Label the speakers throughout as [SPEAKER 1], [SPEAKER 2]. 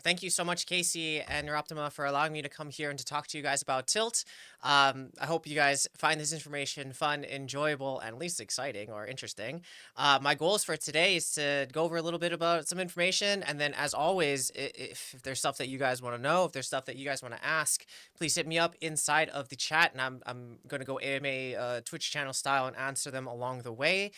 [SPEAKER 1] Thank you so much, Casey and Neuroptima, for allowing me to come here and to talk to you guys about Tilt. I hope you guys find this information fun, enjoyable, and at least exciting or interesting. My goals for today is to go over a little bit about some information, and then, as always, if there's stuff that you guys want to know, if there's stuff that you guys want to ask, please hit me up inside of the chat, and I'm going to go AMA Twitch channel style and answer them along the way.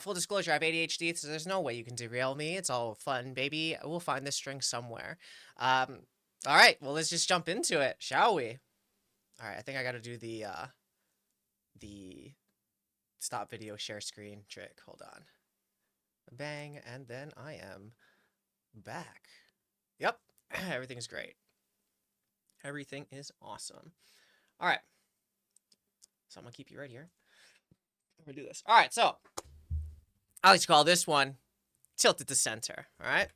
[SPEAKER 1] Full disclosure, I have ADHD, so there's no way you can derail me. It's all fun, baby. We'll find this string somewhere. Um, all right, well, let's just jump into it, shall we? All right, I think I got to do the stop video share screen trick. Hold on. Bang, and then I am back. Yep, everything's great. Everything is awesome. All right, so I'm gonna keep you right here. We're gonna do this. All right, so I like to call this one tilted to center. All right.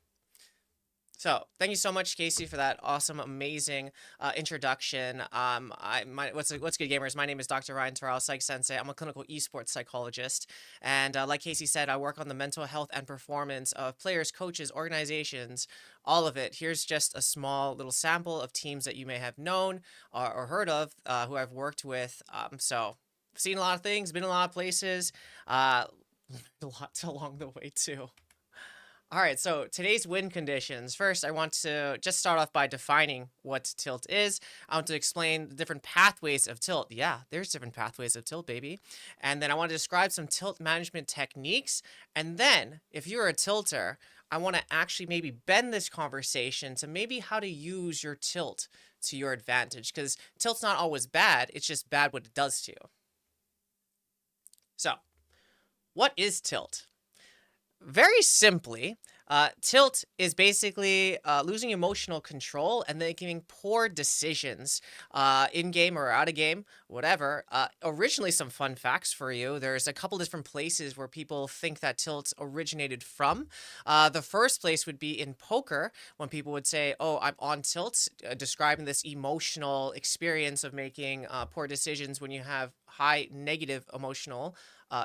[SPEAKER 1] So thank you so much, Casey, for that awesome, amazing introduction. What's good, gamers? My name is Dr. Ryan Terao, PsychSensei. I'm a clinical esports psychologist, and like Casey said, I work on the mental health and performance of players, coaches, organizations, all of it. Here's just a small little sample of teams that you may have known or heard of, who I've worked with. So I've seen a lot of things, been a lot of places, a lot along the way too. All right, so today's win conditions. First, I want to just start off by defining what tilt is. I want to explain the different pathways of tilt. Yeah, there's different pathways of tilt, baby. And then I want to describe some tilt management techniques. And then, if you're a tilter, I want to actually maybe bend this conversation to maybe how to use your tilt to your advantage. Because tilt's not always bad, it's just bad what it does to you. So, what is tilt? Very simply, tilt is basically losing emotional control and making poor decisions in game or out of game, whatever. Originally, some fun facts for you. There's a couple different places where people think that tilt originated from. The first place would be in poker, when people would say, "Oh, I'm on tilt," describing this emotional experience of making poor decisions when you have high negative emotional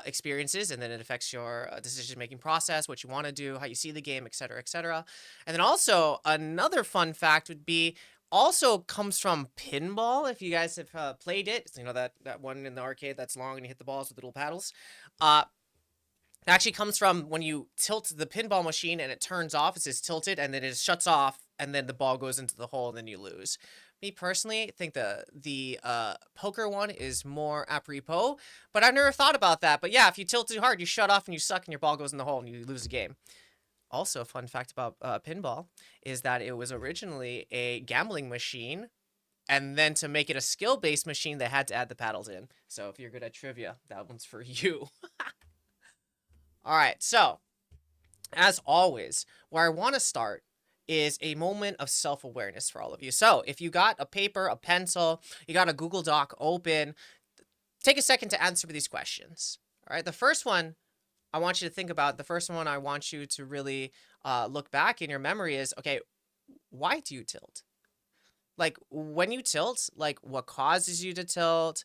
[SPEAKER 1] experiences, and then it affects your decision-making process, what you want to do, how you see the game, etc., etc. And then also another fun fact would be also comes from pinball. If you guys have played it, you know that one in the arcade that's long and you hit the balls with little paddles. It actually comes from when you tilt the pinball machine and it turns off. It says tilted, and then it shuts off, and then the ball goes into the hole, and then you lose. Me personally think the poker one is more apropos, but I've never thought about that. But yeah, if you tilt too hard, you shut off and you suck, and your ball goes in the hole, and you lose the game. Also, a fun fact about pinball is that it was originally a gambling machine, and then to make it a skill-based machine, they had to add the paddles in. So if you're good at trivia, that one's for you. All right, so as always, where I want to start is a moment of self-awareness for all of you. So if you got a paper, a pencil, you got a Google Doc open, take a second to answer these questions. All right, the first one I want you to think about, the first one I want you to really look back in your memory is, okay, why do you tilt? Like, when you tilt, like, what causes you to tilt?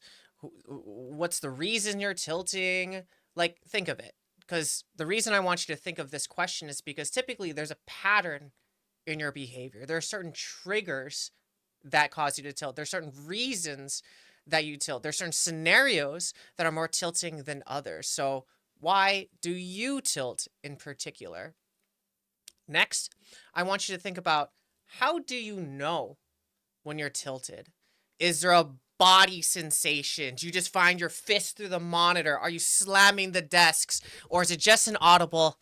[SPEAKER 1] What's the reason you're tilting? Like, think of it. Because the reason I want you to think of this question is because typically there's a pattern in your behavior. There are certain triggers that cause you to tilt. There's certain reasons that you tilt. There's certain scenarios that are more tilting than others. So why do you tilt in particular? Next, I want you to think about, how do you know when you're tilted? Is there a body sensation? Do you just find your fist through the monitor? Are you slamming the desks? Or is it just an audible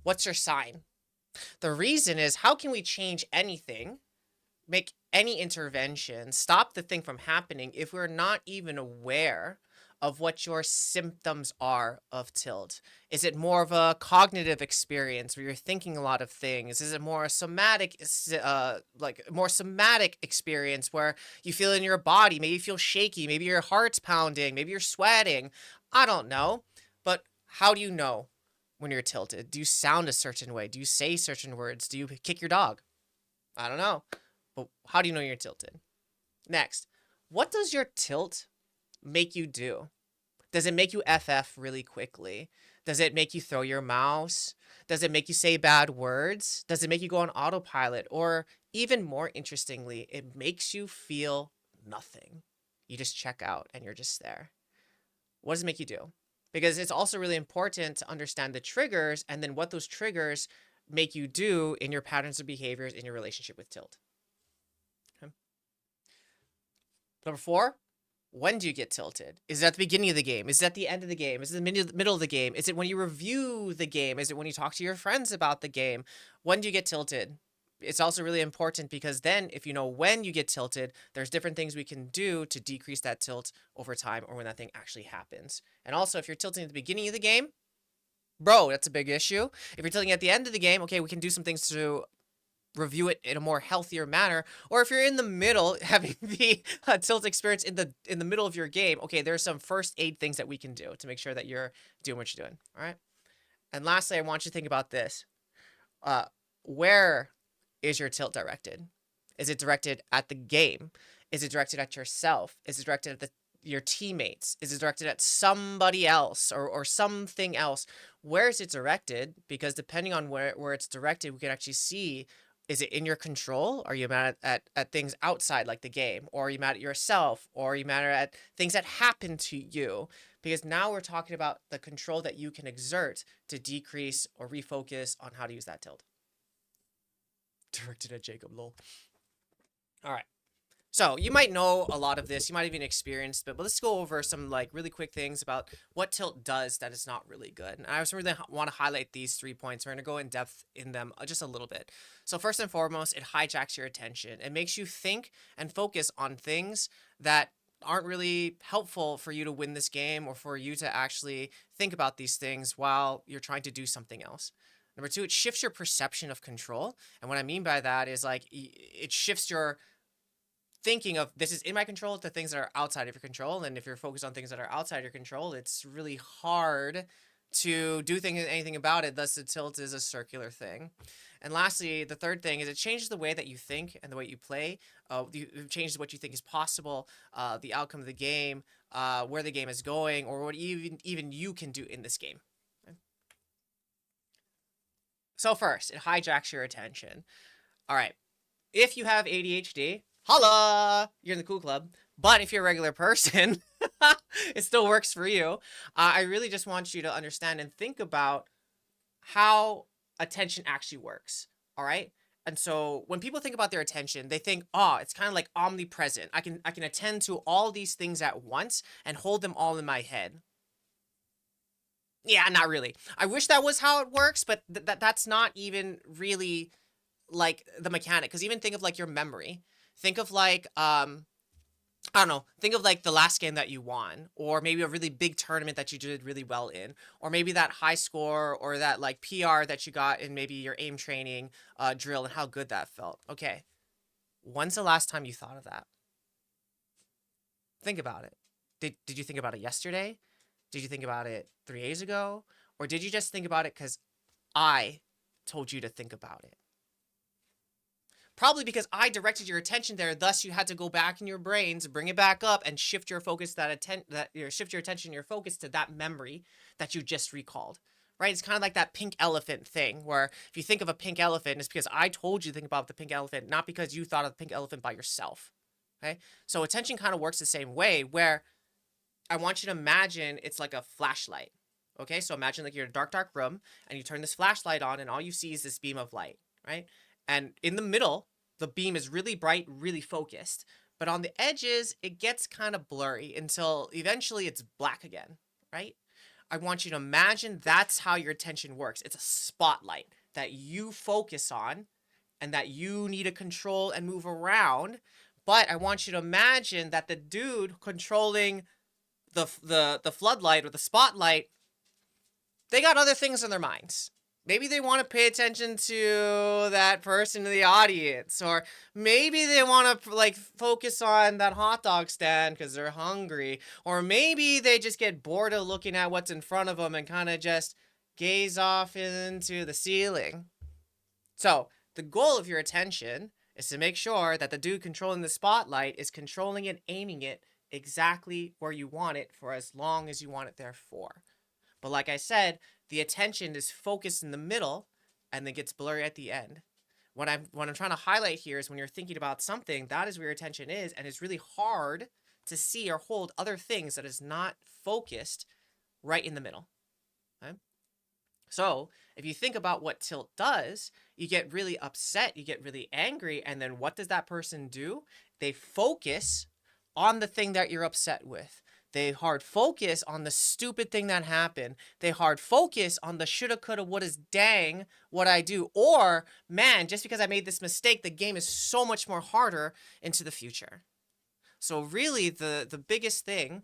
[SPEAKER 1] what's your sign? The reason is, how can we change anything, make any intervention, stop the thing from happening if we're not even aware of what your symptoms are of tilt? Is it more of a cognitive experience where you're thinking a lot of things? Is it more a somatic, more somatic experience where you feel in your body? Maybe you feel shaky. Maybe your heart's pounding. Maybe you're sweating. I don't know. But how do you know when you're tilted? Do you sound a certain way? Do you say certain words? Do you kick your dog? I don't know. But how do you know you're tilted? Next, what does your tilt make you do? Does it make you FF really quickly? Does it make you throw your mouse? Does it make you say bad words? Does it make you go on autopilot? Or even more interestingly, it makes you feel nothing. You just check out and you're just there. What does it make you do? Because it's also really important to understand the triggers and then what those triggers make you do in your patterns of behaviors in your relationship with tilt. Okay. Number 4, when do you get tilted? Is it at the beginning of the game? Is it at the end of the game? Is it the middle of the game? Is it when you review the game? Is it when you talk to your friends about the game? When do you get tilted? It's also really important because then if you know when you get tilted, there's different things we can do to decrease that tilt over time or when that thing actually happens. And also if you're tilting at the beginning of the game, bro, that's a big issue. If you're tilting at the end of the game, okay, we can do some things to review it in a more healthier manner. Or if you're in the middle having the tilt experience in the middle of your game, okay, there's some first aid things that we can do to make sure that you're doing what you're doing. All right. And lastly, I want you to think about this. Where is your tilt directed? Is it directed at the game? Is it directed at yourself? Is it directed at your teammates? Is it directed at somebody else or something else? Where is it directed? Because depending on where it's directed, we can actually see, is it in your control? Are you mad at things outside like the game? Or are you mad at yourself? Or are you mad at things that happen to you? Because now we're talking about the control that you can exert to decrease or refocus on how to use that tilt. Directed at Jacob, lol. All right. So you might know a lot of this, you might have even experienced it, but let's go over some like really quick things about what tilt does that is not really good. And I just really want to highlight these 3 points. We're going to go in depth in them just a little bit. So first and foremost, it hijacks your attention. It makes you think and focus on things that aren't really helpful for you to win this game or for you to actually think about these things while you're trying to do something else. Number 2, it shifts your perception of control. And what I mean by that is like it shifts your thinking of this is in my control to things that are outside of your control. And if you're focused on things that are outside your control, it's really hard to do anything about it. Thus, the tilt is a circular thing. And lastly, the third thing is it changes the way that you think and the way you play. It changes what you think is possible, the outcome of the game, where the game is going, or what even you can do in this game. Okay. So first, it hijacks your attention. All right. If you have ADHD, holla, you're in the cool club. But if you're a regular person, it still works for you. I really just want you to understand and think about how attention actually works. All right. And so when people think about their attention, they think, oh, it's kind of like omnipresent. I can attend to all these things at once and hold them all in my head. Yeah, not really. I wish that was how it works, but that's not even really like the mechanic. Because even think of like your memory. Think of like I don't know, think of like the last game that you won, or maybe a really big tournament that you did really well in, or maybe that high score or that like PR that you got in maybe your aim training drill and how good that felt. Okay, when's the last time you thought of that? Think about it. Did you think about it yesterday? Did you think about it 3 days ago? Or did you just think about it because I told you to think about it? Probably because I directed your attention there, thus you had to go back in your brains, bring it back up, and shift your focus shift your attention, your focus to that memory that you just recalled. Right? It's kind of like that pink elephant thing, where if you think of a pink elephant, it's because I told you to think about the pink elephant, not because you thought of the pink elephant by yourself. Okay? So attention kind of works the same way, where I want you to imagine it's like a flashlight. Okay? So imagine like you're in a dark, dark room, and you turn this flashlight on, and all you see is this beam of light. Right? And in the middle, the beam is really bright, really focused. But on the edges, it gets kind of blurry until eventually it's black again, right? I want you to imagine that's how your attention works. It's a spotlight that you focus on and that you need to control and move around. But I want you to imagine that the dude controlling the floodlight or the spotlight, they got other things in their minds. Maybe they want to pay attention to that person in the audience, or maybe they want to like focus on that hot dog stand because they're hungry, or maybe they just get bored of looking at what's in front of them and kind of just gaze off into the ceiling. So the goal of your attention is to make sure that the dude controlling the spotlight is controlling it, aiming it exactly where you want it for as long as you want it there for. But like I said, the attention is focused in the middle and then gets blurry at the end. What I'm trying to highlight here is when you're thinking about something, that is where your attention is, and it's really hard to see or hold other things that is not focused right in the middle. Okay? So if you think about what tilt does, you get really upset, you get really angry, and then what does that person do? They focus on the thing that you're upset with. They hard focus on the stupid thing that happened. They hard focus on the shoulda, coulda, woulda, dang, what I do. Or, man, just because I made this mistake, the game is so much more harder into the future. So really, the biggest thing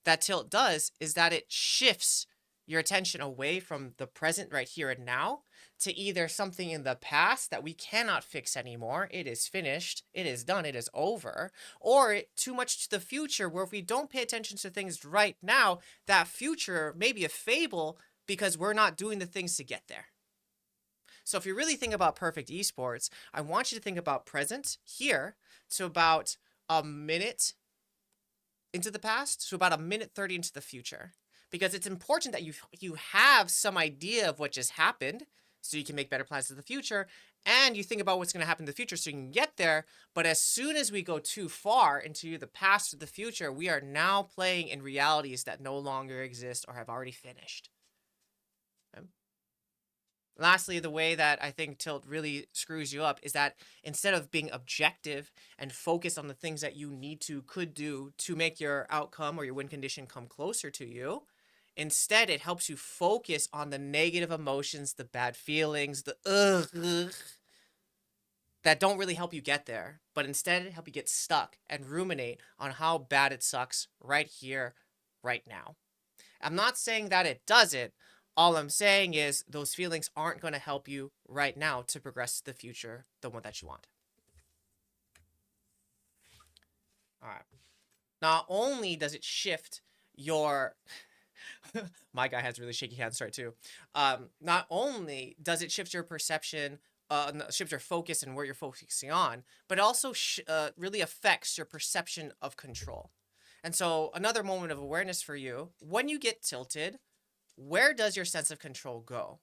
[SPEAKER 1] that tilt does is that it shifts your attention away from the present right here and now to either something in the past that we cannot fix anymore. It is finished. It is done. It is over. Or too much to the future where if we don't pay attention to things right now, that future may be a fable because we're not doing the things to get there. So if you really think about perfect esports, I want you to think about present here to about a minute into the past, so about a minute 30 into the future. Because it's important that you have some idea of what just happened so you can make better plans for the future, and you think about what's going to happen in the future so you can get there. But as soon as we go too far into the past or the future, we are now playing in realities that no longer exist or have already finished. Okay? Lastly, the way that I think tilt really screws you up is that instead of being objective and focused on the things that you could do to make your outcome or your win condition come closer to you, instead it helps you focus on the negative emotions, the bad feelings, the ugh, that don't really help you get there, but instead help you get stuck and ruminate on how bad it sucks right here, right now. I'm not saying that it doesn't. All I'm saying is those feelings aren't going to help you right now to progress to the future, the one that you want. All right. Not only does it shift your my guy has really shaky hands right too. Not only does it shift your perception, shift your focus and where you're focusing on, but it also really affects your perception of control. And so another moment of awareness for you, when you get tilted, where does your sense of control go?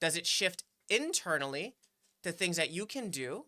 [SPEAKER 1] Does it shift internally to things that you can do,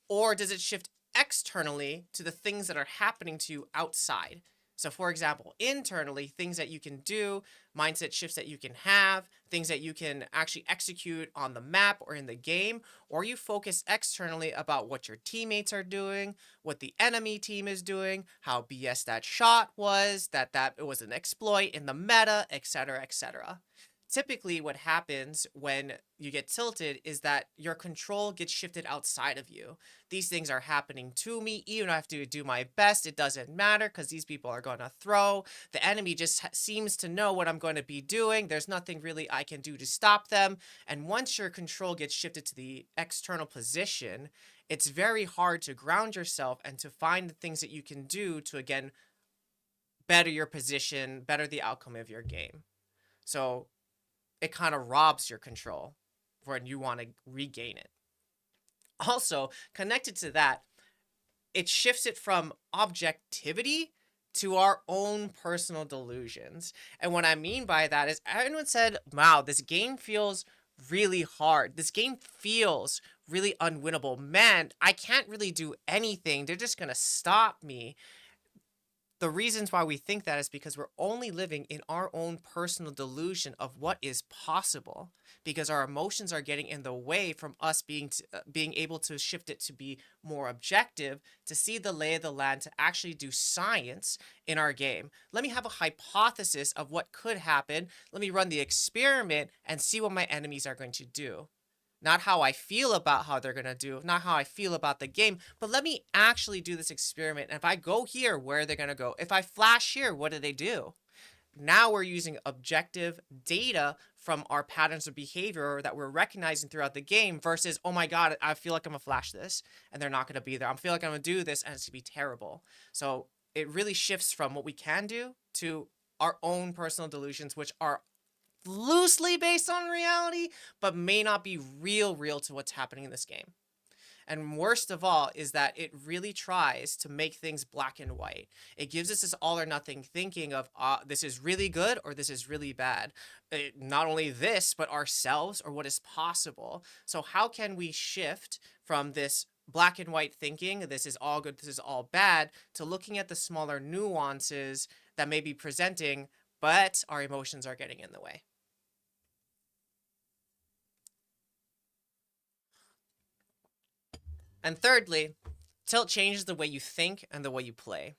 [SPEAKER 1] or does it shift externally to the things that are happening to you outside? So, for example, internally, things that you can do, mindset shifts that you can have, things that you can actually execute on the map or in the game, or you focus externally about what your teammates are doing, what the enemy team is doing, how BS that shot was, that it was an exploit in the meta, etc., etc. Typically, what happens when you get tilted is that your control gets shifted outside of you. These things are happening to me, even if I have to do my best, it doesn't matter because these people are going to throw. The enemy just seems to know what I'm going to be doing. There's nothing really I can do to stop them. And once your control gets shifted to the external position, it's very hard to ground yourself and to find the things that you can do to, again, better your position, better the outcome of your game. So it kind of robs your control when you want to regain it. Also, connected to that, it shifts it from objectivity to our own personal delusions. And what I mean by that is everyone said, wow, this game feels really hard. This game feels really unwinnable. Man, I can't really do anything. They're just going to stop me. The reasons why we think that is because we're only living in our own personal delusion of what is possible, because our emotions are getting in the way from us being able to shift it to be more objective, to see the lay of the land, to actually do science in our game. Let me have a hypothesis of what could happen. Let me run the experiment and see what my enemies are going to do. Not how I feel about how they're going to do, not how I feel about the game, but let me actually do this experiment. And if I go here, where are they going to go? If I flash here, what do they do? Now we're using objective data from our patterns of behavior that we're recognizing throughout the game versus, oh my God, I feel like I'm going to flash this and they're not going to be there. I feel like I'm going to do this and it's going to be terrible. So it really shifts from what we can do to our own personal delusions, which are loosely based on reality, but may not be real to what's happening in this game. And worst of all is that it really tries to make things black and white. It gives us this all or nothing thinking of this is really good or this is really bad. Not only this, but ourselves or what is possible. So how can we shift from this black and white thinking, this is all good, this is all bad, to looking at the smaller nuances that may be presenting, but our emotions are getting in the way? And thirdly, tilt changes the way you think and the way you play.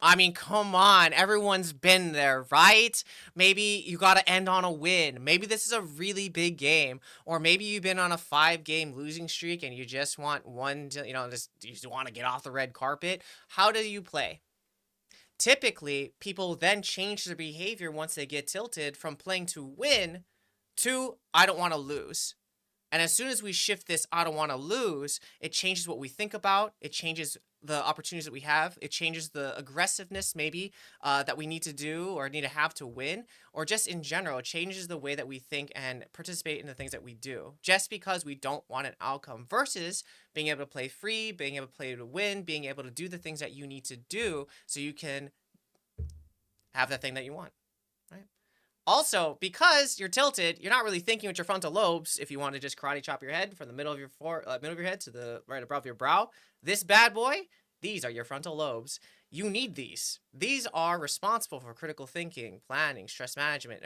[SPEAKER 1] I mean, come on, everyone's been there, right? Maybe you got to end on a win. Maybe this is a really big game, or maybe you've been on a 5-game losing streak and you just want one to, you just want to get off the red carpet. How do you play? Typically, people then change their behavior once they get tilted from playing to win to I don't want to lose. And as soon as we shift this I don't want to lose, it changes what we think about. It changes the opportunities that we have. It changes the aggressiveness maybe that we need to do or need to have to win. Or just in general, it changes the way that we think and participate in the things that we do. Just because we don't want an outcome versus being able to play free, being able to play to win, being able to do the things that you need to do so you can have that thing that you want, right? Also, because you're tilted, you're not really thinking with your frontal lobes. If you want to just karate chop your head from the middle of your middle of your head to the right above your brow, this bad boy, these are your frontal lobes. You need these. These are responsible for critical thinking, planning, stress management,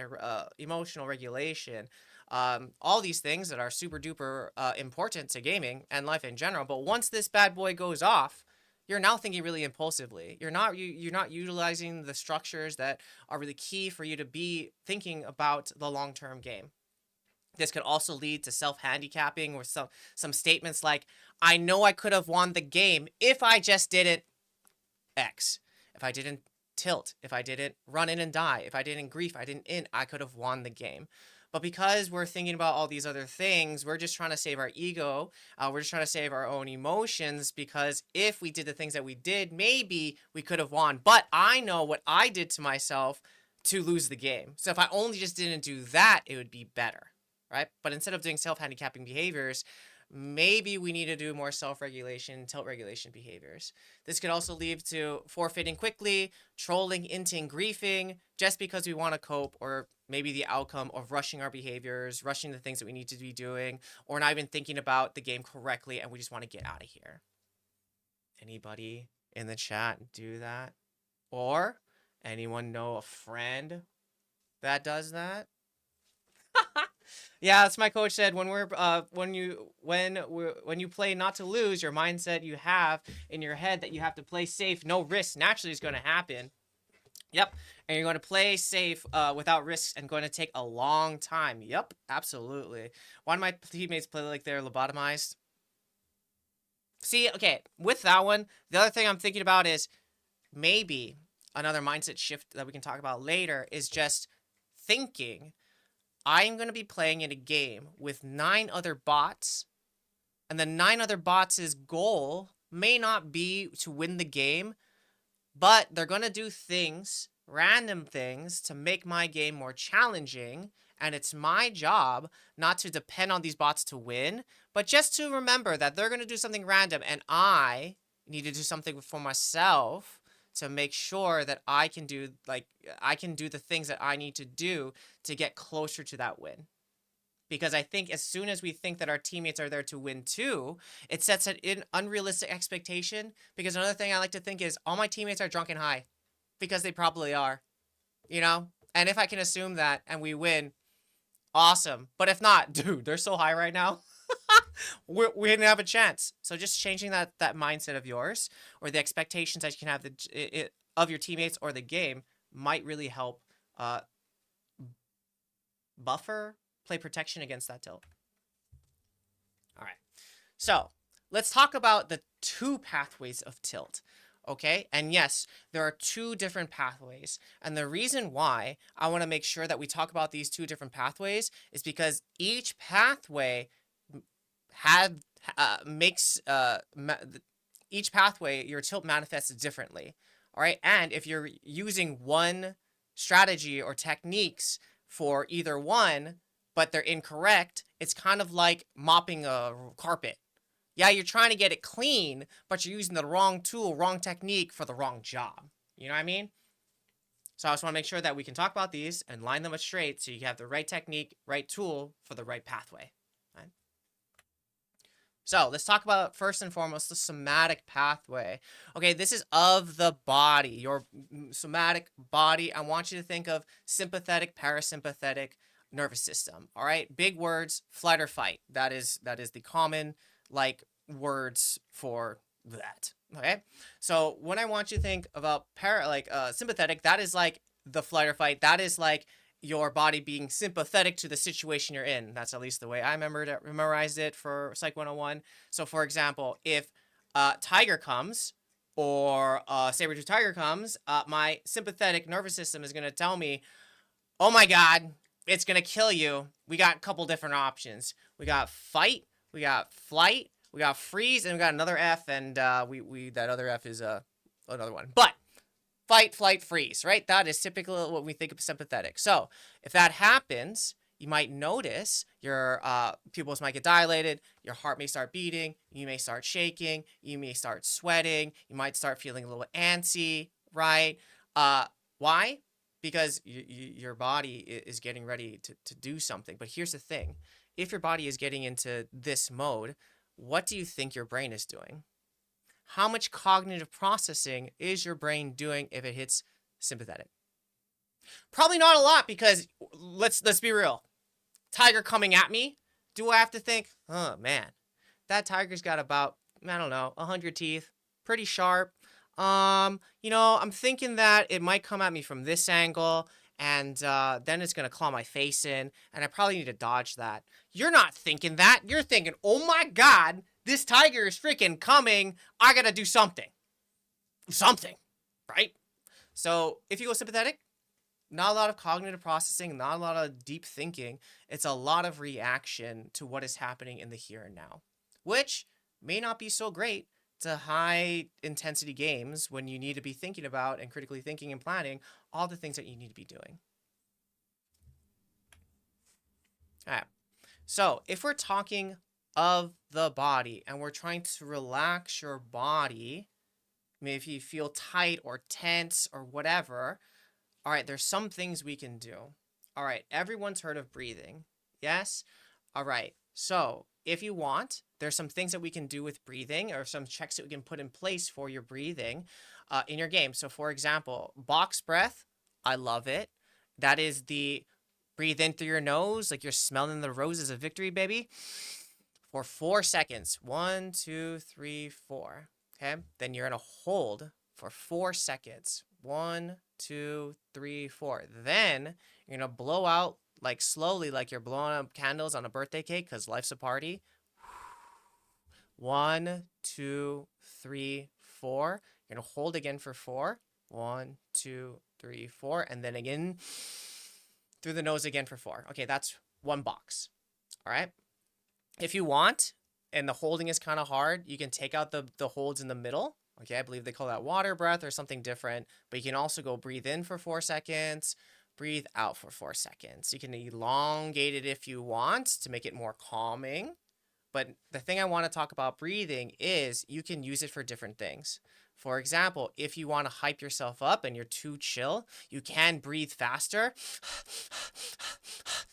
[SPEAKER 1] emotional regulation, all these things that are super duper important to gaming and life in general. But once this bad boy goes off, you're now thinking really impulsively. You're not utilizing the structures that are really key for you to be thinking about the long-term game. This could also lead to self-handicapping or some statements like, I know I could have won the game if I just didn't X. If I didn't tilt, if I didn't run in and die, if I didn't grief, I didn't I could have won the game. But because we're thinking about all these other things, we're just trying to save our ego. We're just trying to save our own emotions, because if we did the things that we did, maybe we could have won. But I know what I did to myself to lose the game. So if I only just didn't do that, it would be better, right? But instead of doing self-handicapping behaviors, maybe we need to do more self-regulation, tilt regulation behaviors. This could also lead to forfeiting quickly, trolling, inting, griefing, just because we want to cope, or maybe the outcome of rushing our behaviors, rushing the things that we need to be doing, or not even thinking about the game correctly, and we just want to get out of here. Anybody in the chat do that? Or anyone know a friend that does that? Yeah, that's my coach said. When you play not to lose, your mindset you have in your head that you have to play safe, no risk naturally is going to happen. Yep, and you're going to play safe without risks and going to take a long time. Yep, absolutely. Why do my teammates play like they're lobotomized? See, okay, with that one, the other thing I'm thinking about is maybe another mindset shift that we can talk about later is just thinking I'm going to be playing in a game with 9 other bots, and the 9 other bots' goal may not be to win the game, but they're going to do things, random things, to make my game more challenging, and it's my job not to depend on these bots to win, but just to remember that they're going to do something random, and I need to do something for myself to make sure that I can do the things that I need to do to get closer to that win. Because I think as soon as we think that our teammates are there to win too, it sets an unrealistic expectation. Because another thing I like to think is all my teammates are drunk and high, because they probably are, And if I can assume that and we win, awesome. But if not, dude, they're so high right now. We didn't have a chance. So just changing that mindset of yours, or the expectations that you can have of your teammates or the game, might really help play protection against that tilt. All right. So let's talk about the 2 pathways of tilt. Okay, and yes, there are 2 different pathways, and the reason why I want to make sure that we talk about these 2 different pathways is because each pathway each pathway, your tilt manifests differently. All right, and if you're using one strategy or techniques for either one, but they're incorrect, it's kind of like mopping a carpet. Yeah, you're trying to get it clean, but you're using the wrong tool, wrong technique for the wrong job. You know what I mean? So I just want to make sure that we can talk about these and line them up straight so you have the right technique, right tool for the right pathway. Right? So let's talk about, first and foremost, the somatic pathway. Okay, this is of the body, your somatic body. I want you to think of sympathetic, parasympathetic nervous system. All right, big words, flight or fight. That is the common words for that. Okay, so when I want you to think about sympathetic, that is like the flight or fight. That is like your body being sympathetic to the situation you're in. That's at least the way I memorized it for Psych 101. So for example, if a tiger comes or a saber-tooth tiger comes, my sympathetic nervous system is going to tell me, oh my God, it's going to kill you. We got a couple different options. We got fight, we got flight, we got freeze, and we got another F, and that other F is another one. But fight, flight, freeze, right? That is typically what we think of sympathetic. So if that happens, you might notice your pupils might get dilated, your heart may start beating, you may start shaking, you may start sweating, you might start feeling a little antsy, right? Why? Because your body is getting ready to do something. But here's the thing. If your body is getting into this mode, what do you think your brain is doing? How much cognitive processing is your brain doing if it hits sympathetic? Probably not a lot, because let's be real. Tiger coming at me, do I have to think, oh man, that tiger's got about, I don't know, 100 teeth, pretty sharp. I'm thinking that it might come at me from this angle, and then it's going to claw my face in, and I probably need to dodge that. You're not thinking that. You're thinking, oh my God, this tiger is freaking coming. I got to do something. Something, right? So if you go sympathetic, not a lot of cognitive processing, not a lot of deep thinking. It's a lot of reaction to what is happening in the here and now, which may not be so great to high intensity games when you need to be thinking about and critically thinking and planning all the things that you need to be doing. All right. So if we're talking of the body and we're trying to relax your body, maybe if you feel tight or tense or whatever, all right, there's some things we can do. All right, everyone's heard of breathing. Yes? All right, so if you want, there's some things that we can do with breathing, or some checks that we can put in place for your breathing in your game. So for example, box breath, I love it. That is the breathe in through your nose, like you're smelling the roses of victory, baby, for 4 seconds. 1, 2, 3, 4. Okay, then you're gonna hold for 4 seconds. 1, 2, 3, 4. Then you're gonna blow out like slowly, like you're blowing up candles on a birthday cake, because life's a party. 1, 2, 3, 4. You're gonna hold again for 4. 1, 2, 3, 4, and then again through the nose again for 4. Okay, that's one box. All right. If you want, and the holding is kind of hard, you can take out the holds in the middle. Okay, I believe they call that water breath or something different. But you can also go breathe in for 4 seconds, breathe out for 4 seconds. You can elongate it if you want to make it more calming. But the thing I want to talk about breathing is you can use it for different things. For example, if you want to hype yourself up and you're too chill, you can breathe faster.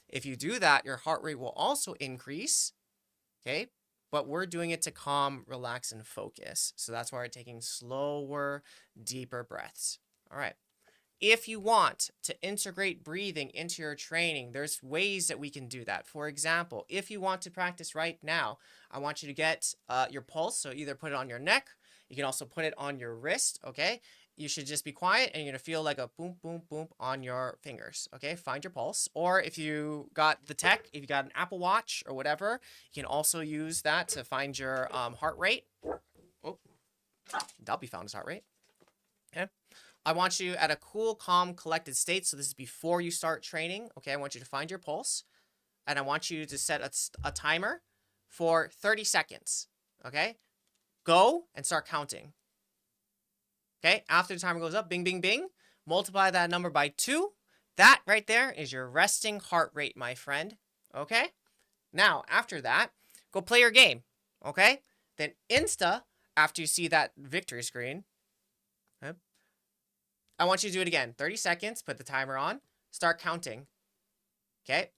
[SPEAKER 1] If you do that, your heart rate will also increase. Okay, but we're doing it to calm, relax, and focus. So that's why we're taking slower, deeper breaths. All right. If you want to integrate breathing into your training, there's ways that we can do that. For example, if you want to practice right now, I want you to get your pulse. So either put it on your neck. You can also put it on your wrist, okay? You should just be quiet, and you're going to feel like a boom, boom, boom on your fingers, okay? Find your pulse. Or if you got the tech, if you got an Apple Watch or whatever, you can also use that to find your heart rate. Oh, that'll be found as heart rate. Okay. I want you at a cool, calm, collected state. So this is before you start training, okay? I want you to find your pulse, and I want you to set a timer for 30 seconds, okay? Go and start counting. Okay, after the timer goes up, bing, bing, bing, multiply that number by 2. That right there is your resting heart rate, my friend. Okay? Now, after that, go play your game. Okay? Then after you see that victory screen, okay, I want you to do it again. 30 seconds, put the timer on, start counting. Okay,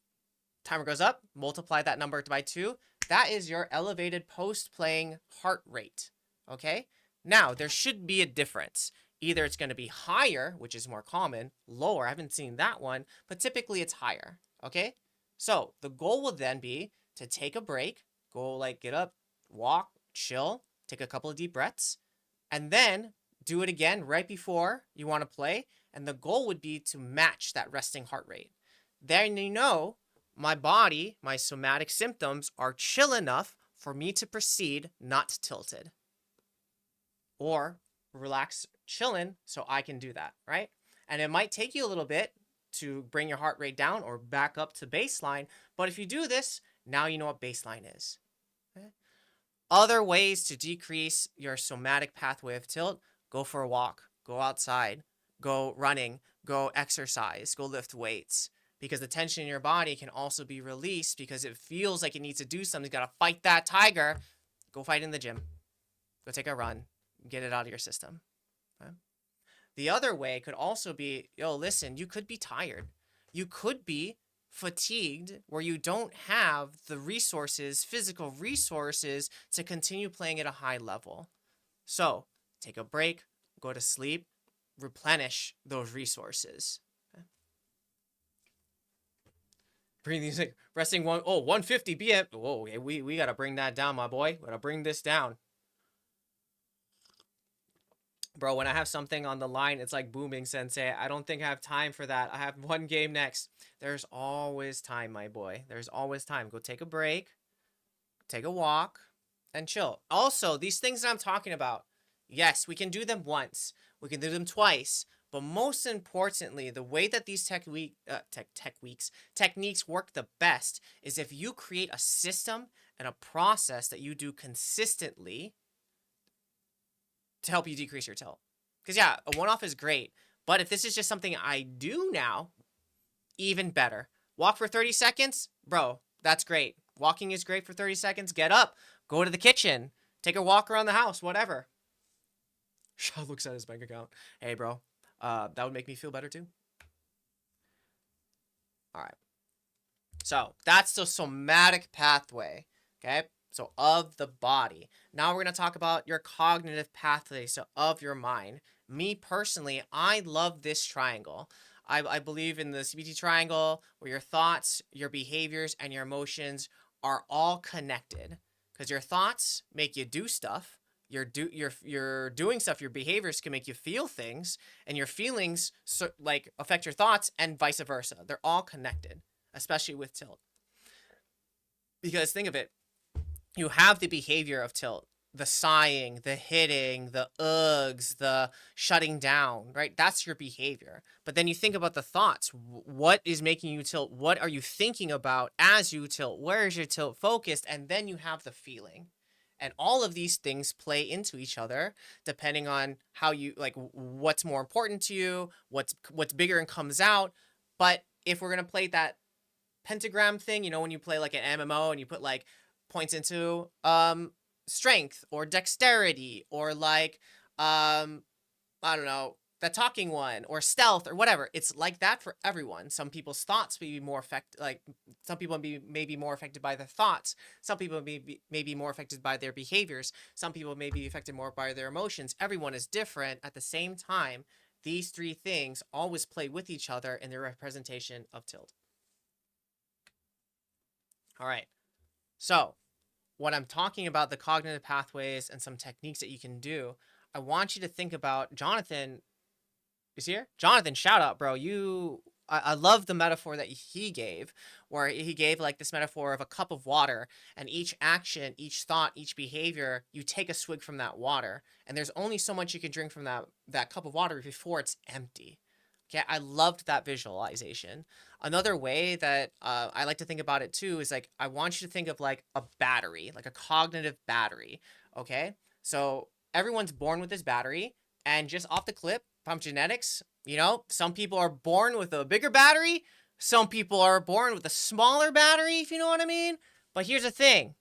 [SPEAKER 1] timer goes up, multiply that number by 2. That is your elevated post-playing heart rate. Okay, now there should be a difference. Either it's going to be higher, which is more common, lower, I haven't seen that one, but typically it's higher. Okay, so the goal will then be to take a break, go like get up, walk, chill, take a couple of deep breaths, and then do it again right before you want to play. And the goal would be to match that resting heart rate. Then you know my body, my somatic symptoms are chill enough for me to proceed not tilted. Or relax, chilling, so I can do that, right? And it might take you a little bit to bring your heart rate down or back up to baseline. But if you do this, now you know what baseline is. Okay? Other ways to decrease your somatic pathway of tilt: go for a walk, go outside, go running, go exercise, go lift weights. Because the tension in your body can also be released because it feels like it needs to do something. It's got to fight that tiger. Go fight in the gym. Go take a run. Get it out of your system. Okay? The other way could also be, listen, you could be tired. You could be fatigued where you don't have the resources, physical resources, to continue playing at a high level. So take a break, go to sleep, replenish those resources. Okay? Breathing, like resting 150 BM. Whoa, we got to bring that down, my boy. We got to bring this down. Bro, when I have something on the line, it's like booming, sensei. I don't think I have time for that. I have one game next. There's always time, my boy. There's always time. Go take a break, take a walk, and chill. Also, these things that I'm talking about, yes, we can do them once. We can do them twice. But most importantly, the way that these techniques work the best is if you create a system and a process that you do consistently to help you decrease your tilt. Because yeah, a one-off is great, but if this is just something I do now, even better. Walk for 30 seconds, bro, that's great. Walking is great for 30 seconds. Get up, go to the kitchen, take a walk around the house, whatever. Shaw looks at his bank account. Hey, bro, that would make me feel better too. All right. So that's the somatic pathway, okay? So of the body. Now we're going to talk about your cognitive pathway, so of your mind. Me personally, I love this triangle. I believe in the CBT triangle where your thoughts, your behaviors, and your emotions are all connected. Because your thoughts make you do stuff. You're doing stuff. Your behaviors can make you feel things, and your feelings affect your thoughts, and vice versa. They're all connected, especially with tilt. Because think of it. You have the behavior of tilt, the sighing, the hitting, the ughs, the shutting down, right? That's your behavior. But then you think about the thoughts. What is making you tilt? What are you thinking about as you tilt? Where is your tilt focused? And then you have the feeling. And all of these things play into each other depending on how you, what's more important to you, what's bigger and comes out. But if we're going to play that pentagram thing, when you play like an MMO and you put points into strength or dexterity or I don't know, the talking one or stealth or whatever. It's like that for everyone. Some people's thoughts may be more some people may be more affected by their thoughts. Some people may be more affected by their behaviors. Some people may be affected more by their emotions. Everyone is different. At the same time, these three things always play with each other in their representation of tilt. All right. So when I'm talking about the cognitive pathways and some techniques that you can do, I want you to think about Jonathan. Is here? Jonathan, shout out, bro. I love the metaphor that he gave, where he gave this metaphor of a cup of water, and each action, each thought, each behavior, you take a swig from that water, and there's only so much you can drink from that cup of water before it's empty. Okay, I loved that visualization. Another way that I like to think about it too is I want you to think of a battery, like a cognitive battery. Okay, so everyone's born with this battery, and just off the clip from genetics, some people are born with a bigger battery, some people are born with a smaller battery, if you know what I mean. But here's the thing,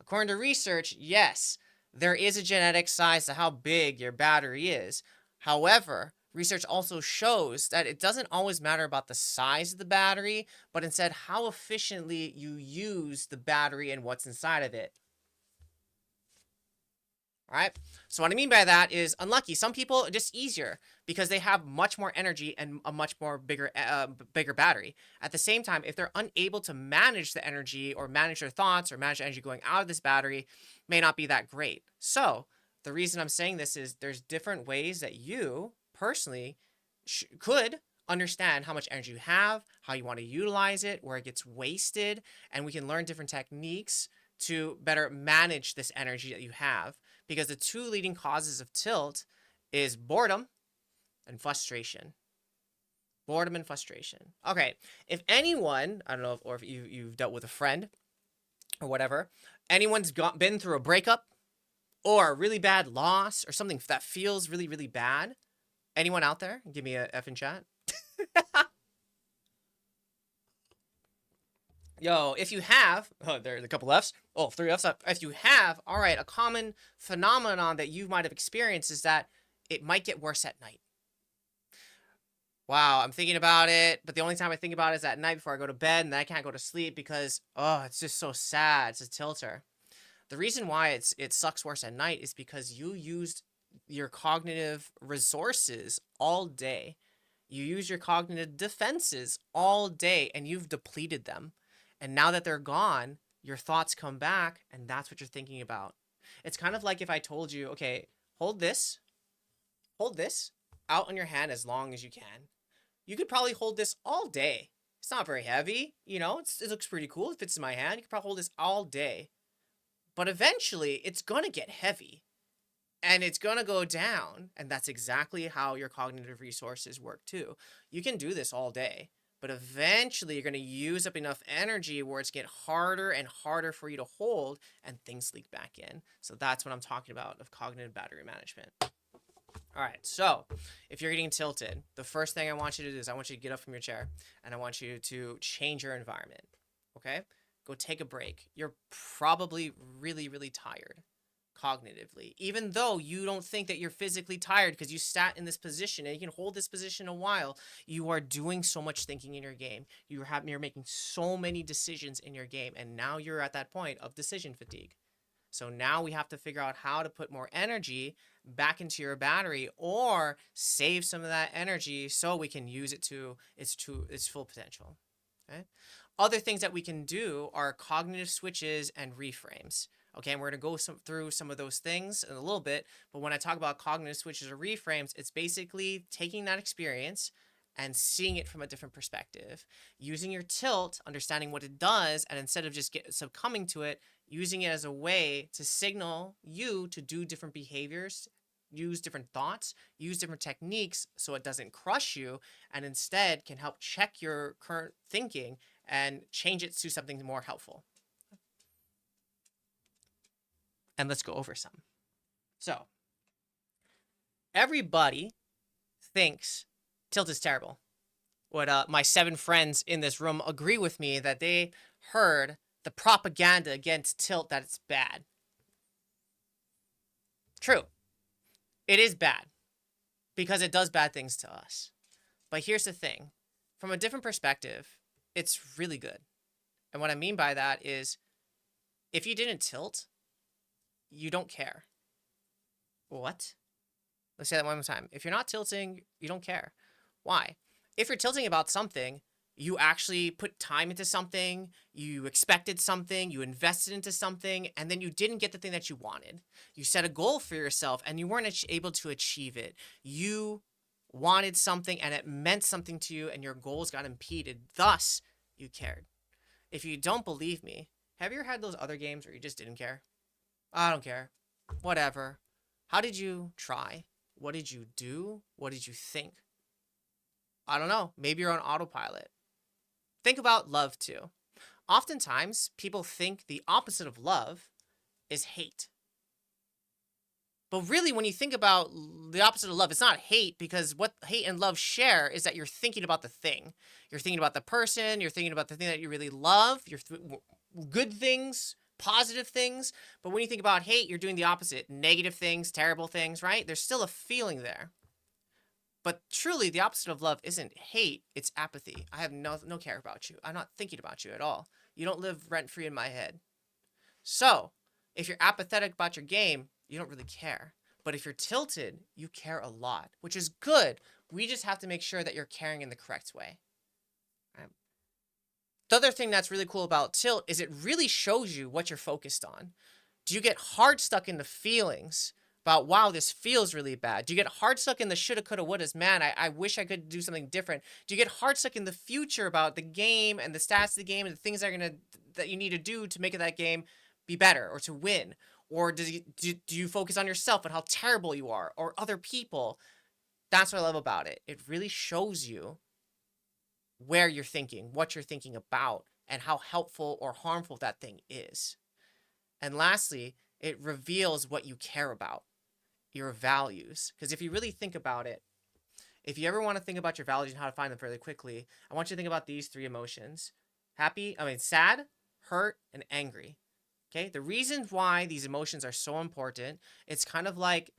[SPEAKER 1] according to research, yes, there is a genetic size to how big your battery is. However, research also shows that it doesn't always matter about the size of the battery, but instead how efficiently you use the battery and what's inside of it. All right. So what I mean by that is unlucky. Some people are just easier because they have much more energy and a much more bigger battery. At the same time, if they're unable to manage the energy or manage their thoughts or manage the energy going out of this battery, may not be that great. So the reason I'm saying this is there's different ways that you personally could understand how much energy you have, how you want to utilize it, where it gets wasted, and we can learn different techniques to better manage this energy that you have, because the two leading causes of tilt is boredom and frustration. Boredom and frustration. Okay, if anyone, I don't know if you've dealt with a friend or whatever, anyone's been through a breakup or a really bad loss or something that feels really, really bad. Anyone out there? Give me a F in chat. Yo, if you have, oh, there's a couple Fs. Oh, 3 Fs. If you have, all right, a common phenomenon that you might have experienced is that it might get worse at night. Wow, I'm thinking about it, but the only time I think about it is at night before I go to bed, and then I can't go to sleep because, oh, it's just so sad. It's a tilter. The reason why it sucks worse at night is because you used your cognitive resources all day. You use your cognitive defenses all day, and you've depleted them. And now that they're gone, your thoughts come back, and that's what you're thinking about. It's kind of like if I told you, okay, hold this out on your hand as long as you can. You could probably hold this all day. It's not very heavy, you know, it looks pretty cool. It fits in my hand. You could probably hold this all day. But eventually, it's gonna get heavy. And it's gonna go down. And that's exactly how your cognitive resources work too. You can do this all day, but eventually you're gonna use up enough energy where it's get harder and harder for you to hold and things leak back in. So that's what I'm talking about of cognitive battery management. All right, so if you're getting tilted, the first thing I want you to do is I want you to get up from your chair and I want you to change your environment, okay? Go take a break. You're probably really, really tired cognitively, even though you don't think that you're physically tired because you sat in this position and you can hold this position a while. You are doing so much thinking in your game. You're making so many decisions in your game, and now you're at that point of decision fatigue. So now we have to figure out how to put more energy back into your battery or save some of that energy so we can use it to its full potential. Okay? Other things that we can do are cognitive switches and reframes. Okay, and we're going to go through some of those things in a little bit, but when I talk about cognitive switches or reframes, it's basically taking that experience and seeing it from a different perspective, using your tilt, understanding what it does, and instead of just succumbing to it, using it as a way to signal you to do different behaviors, use different thoughts, use different techniques so it doesn't crush you, and instead can help check your current thinking and change it to something more helpful. And let's go over some. So, everybody thinks tilt is terrible. What my 7 friends in this room agree with me that they heard the propaganda against tilt that it's bad. True. It is bad because it does bad things to us. But here's the thing. From a different perspective, it's really good. And what I mean by that is if you didn't tilt, you don't care. What? Let's say that one more time. If you're not tilting, you don't care. Why? If you're tilting about something, you actually put time into something, you expected something, you invested into something, and then you didn't get the thing that you wanted. You set a goal for yourself and you weren't able to achieve it. You wanted something and it meant something to you and your goals got impeded. Thus, you cared. If you don't believe me, have you ever had those other games where you just didn't care? I don't care. Whatever. How did you try? What did you do? What did you think? I don't know. Maybe you're on autopilot. Think about love too. Oftentimes, people think the opposite of love is hate. But really, when you think about the opposite of love, it's not hate, because what hate and love share is that you're thinking about the thing. You're thinking about the person. You're thinking about the thing that you really love. Good things, positive things, but when you think about hate, you're doing the opposite. Negative things, terrible things, right? There's still a feeling there. But truly, the opposite of love isn't hate, it's apathy. I have no care about you. I'm not thinking about you at all. You don't live rent-free in my head. So, if you're apathetic about your game, you don't really care. But if you're tilted, you care a lot, which is good. We just have to make sure that you're caring in the correct way. Right? The other thing that's really cool about tilt is it really shows you what you're focused on. Do you get hard stuck in the feelings about, wow, this feels really bad? Do you get hard stuck in the shoulda, coulda, wouldas? Man, I wish I could do something different. Do you get hard stuck in the future about the game and the stats of the game and the things that you need to do to make that game be better or to win? Or do you focus on yourself and how terrible you are or other people? That's what I love about it. It really shows you where you're thinking, what you're thinking about, and how helpful or harmful that thing is. And lastly, it reveals what you care about, your values. Because if you really think about it, if you ever want to think about your values and how to find them fairly quickly, I want you to think about these three emotions. Sad, hurt, and angry. Okay? The reason why these emotions are so important, it's kind of like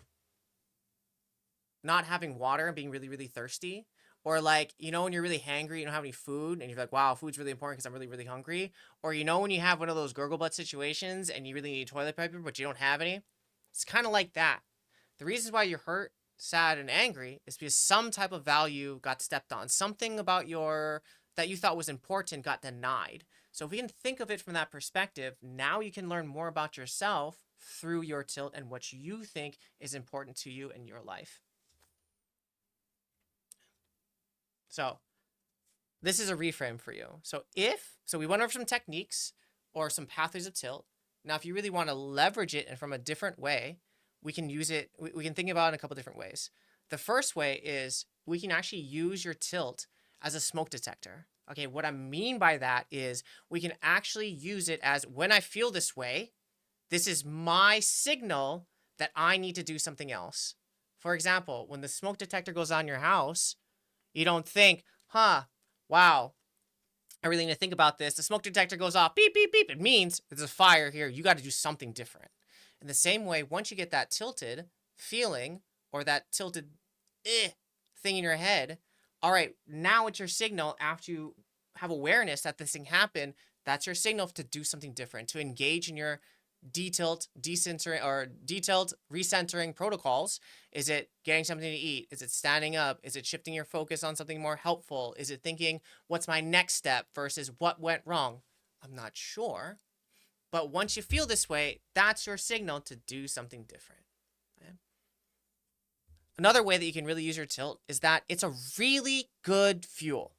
[SPEAKER 1] not having water and being really, really thirsty. Or like, when you're really hangry, you don't have any food, and you're like, wow, food's really important because I'm really, really hungry. Or when you have one of those gurgle butt situations and you really need toilet paper, but you don't have any. It's kind of like that. The reasons why you're hurt, sad, and angry is because some type of value got stepped on. Something about that you thought was important got denied. So if we can think of it from that perspective, now you can learn more about yourself through your tilt and what you think is important to you in your life. So this is a reframe for you. So we went over some techniques or some pathways of tilt. Now, if you really want to leverage it and from a different way, we can use it. We can think about it in a couple different ways. The first way is we can actually use your tilt as a smoke detector. Okay, what I mean by that is we can actually use it as, when I feel this way, this is my signal that I need to do something else. For example, when the smoke detector goes on your house, you don't think, wow, I really need to think about this. The smoke detector goes off, beep, beep, beep. It means there's a fire here. You got to do something different. In the same way, once you get that tilted feeling or that tilted thing in your head, all right, now it's your signal after you have awareness that this thing happened. That's your signal to do something different, to engage in your detailed recentering protocols. Is it getting something to eat? Is it standing up? Is it shifting your focus on something more helpful? Is it thinking, what's my next step versus what went wrong? I'm not sure. But once you feel this way, that's your signal to do something different. Okay? Another way that you can really use your tilt is that it's a really good fuel.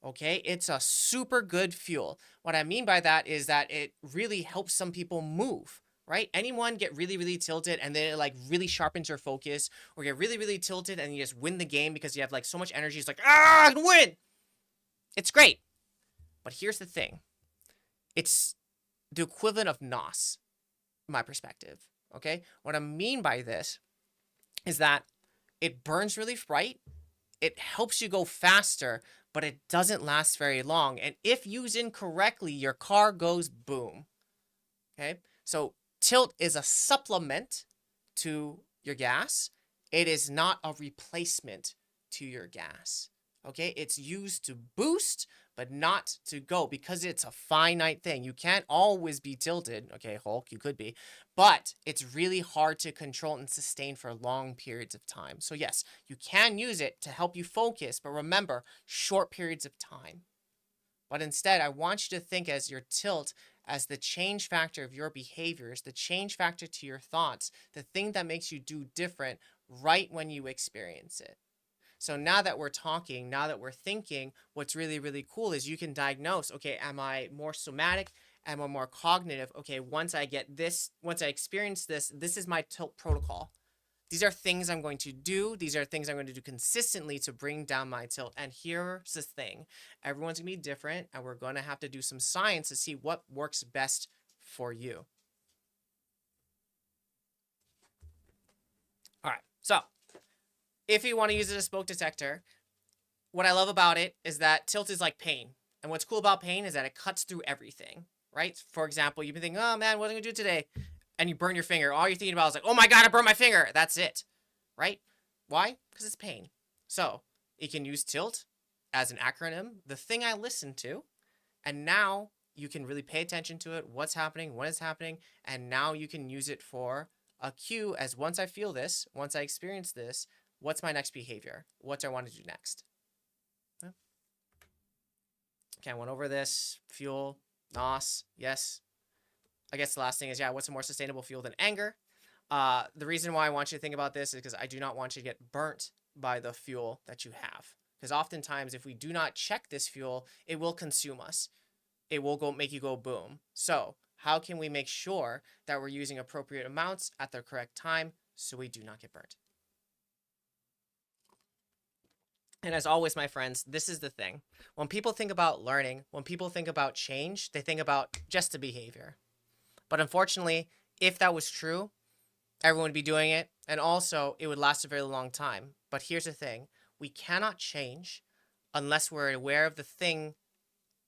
[SPEAKER 1] Okay, it's a super good fuel. What I mean by that is that it really helps some people move, right? Anyone get really, really tilted and then it like really sharpens your focus, or get really, really tilted and you just win the game because you have like so much energy. It's like, I can win. It's great. But here's the thing. It's the equivalent of NOS, my perspective. Okay, what I mean by this is that it burns really bright. It helps you go faster, but it doesn't last very long. And if used incorrectly, your car goes boom. Okay? So tilt is a supplement to your gas. It is not a replacement to your gas. Okay? It's used to boost, but not to go, because it's a finite thing. You can't always be tilted. Okay, Hulk, you could be. But it's really hard to control and sustain for long periods of time. So yes, you can use it to help you focus, but remember, short periods of time. But instead, I want you to think as your tilt as the change factor of your behaviors, the change factor to your thoughts, the thing that makes you do different right when you experience it. So now that we're talking, now that we're thinking, what's really, really cool is you can diagnose, okay, am I more somatic? Am I more cognitive? Okay, once I experience this, this is my tilt protocol. These are things I'm going to do. These are things I'm going to do consistently to bring down my tilt. And here's the thing. Everyone's going to be different, and we're going to have to do some science to see what works best for you. All right, so if you want to use it as a smoke detector, what I love about it is that tilt is like pain. And what's cool about pain is that it cuts through everything. right? For example, you've been thinking, oh man, what am I gonna do today? And you burn your finger. All you're thinking about is like, oh my God, I burned my finger. That's it, right? Why? Because it's pain. So you can use tilt as an acronym, the thing I listen to, and now you can really pay attention to it, what's happening, when it's happening, and now you can use it for a cue as once I feel this, once I experience this, what's my next behavior? What do I want to do next? Okay, I went over this. Fuel, NOS, yes. I guess the last thing is, yeah, what's a more sustainable fuel than anger? The reason why I want you to think about this is because I do not want you to get burnt by the fuel that you have. Because oftentimes, if we do not check this fuel, it will consume us. It will go make you go boom. So how can we make sure that we're using appropriate amounts at the correct time so we do not get burnt? And as always, my friends, this is the thing. When people think about learning, when people think about change, they think about just a behavior. But unfortunately, if that was true, everyone would be doing it. And also, it would last a very long time. But here's the thing. We cannot change unless we're aware of the thing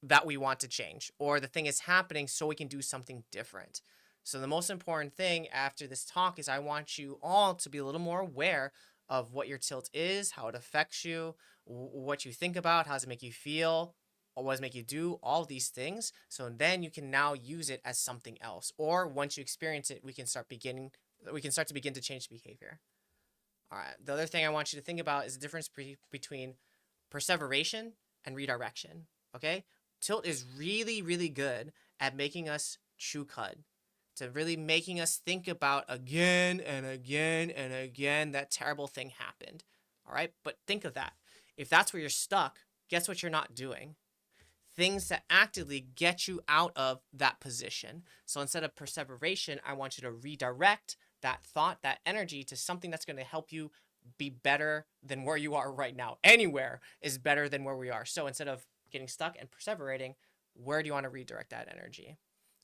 [SPEAKER 1] that we want to change, or the thing is happening so we can do something different. So the most important thing after this talk is I want you all to be a little more aware of what your tilt is, how it affects you, what you think about, how does it make you feel, or what does it make you do, all these things. So then you can now use it as something else. Or once you experience it, we can start to begin to change behavior. All right. The other thing I want you to think about is the difference between perseveration and redirection. Okay? Tilt is really, really good at making us chew cud, to really making us think about again and again and again that terrible thing happened. All right? But think of that. If that's where you're stuck, guess what you're not doing? Things that actively get you out of that position. So instead of perseveration, I want you to redirect that thought, that energy to something that's going to help you be better than where you are right now. Anywhere is better than where we are. So instead of getting stuck and perseverating, where do you want to redirect that energy?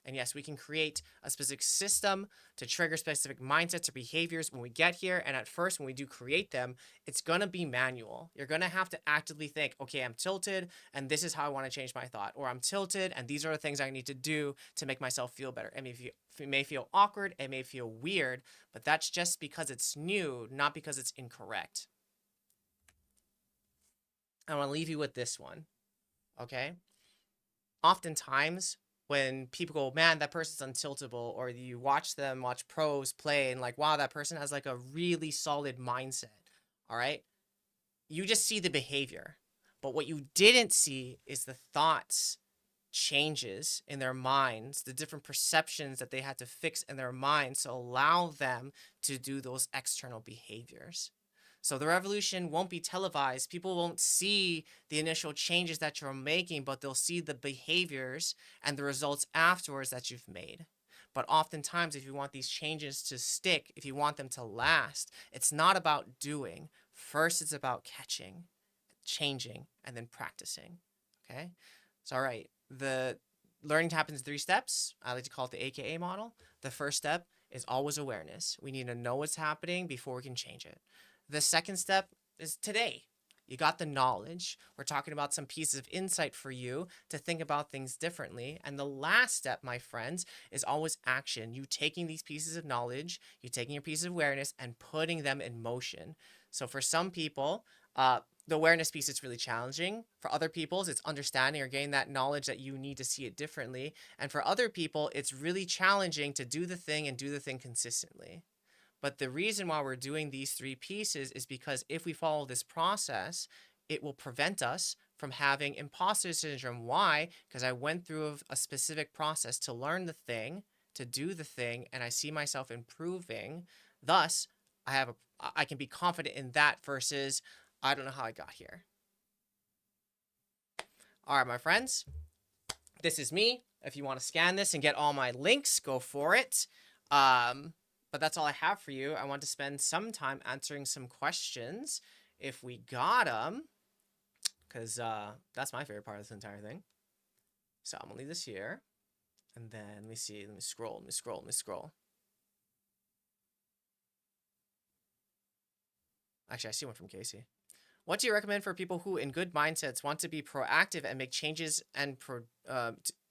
[SPEAKER 1] And yes, we can create a specific system to trigger specific mindsets or behaviors when we get here. And at first, when we do create them, it's going to be manual. You're going to have to actively think, okay, I'm tilted and this is how I want to change my thought. Or I'm tilted and these are the things I need to do to make myself feel better. It may feel awkward, it may feel weird, but that's just because it's new, not because it's incorrect. I want to leave you with this one, okay? Oftentimes, when people go, man, that person's untiltable, or you watch pros play, and like, wow, that person has like a really solid mindset, all right? You just see the behavior. But what you didn't see is the thoughts changes in their minds, the different perceptions that they had to fix in their minds to allow them to do those external behaviors. So the revolution won't be televised. People won't see the initial changes that you're making, but they'll see the behaviors and the results afterwards that you've made. But oftentimes, if you want these changes to stick, if you want them to last, it's not about doing. First, it's about catching, changing, and then practicing. Okay? So, all right. The learning happens in 3 steps. I like to call it the AKA model. The first step is always awareness. We need to know what's happening before we can change it. The second step is today. You got the knowledge. We're talking about some pieces of insight for you to think about things differently. And the last step, my friends, is always action. You taking these pieces of knowledge, you taking your pieces of awareness and putting them in motion. So for some people, the awareness piece is really challenging. For other people, it's understanding or getting that knowledge that you need to see it differently. And for other people, it's really challenging to do the thing and do the thing consistently. But the reason why we're doing these 3 pieces is because if we follow this process, it will prevent us from having imposter syndrome. Why? Because I went through a specific process to learn the thing, to do the thing, and I see myself improving. Thus, I can be confident in that versus I don't know how I got here. All right, my friends, this is me. If you want to scan this and get all my links, go for it. But that's all I have for you. I want to spend some time answering some questions if we got them, because that's my favorite part of this entire thing. So I'm gonna leave this here, and then let me see. Let me scroll. Actually, I see one from Casey. What do you recommend for people who, in good mindsets, want to be proactive and make changes and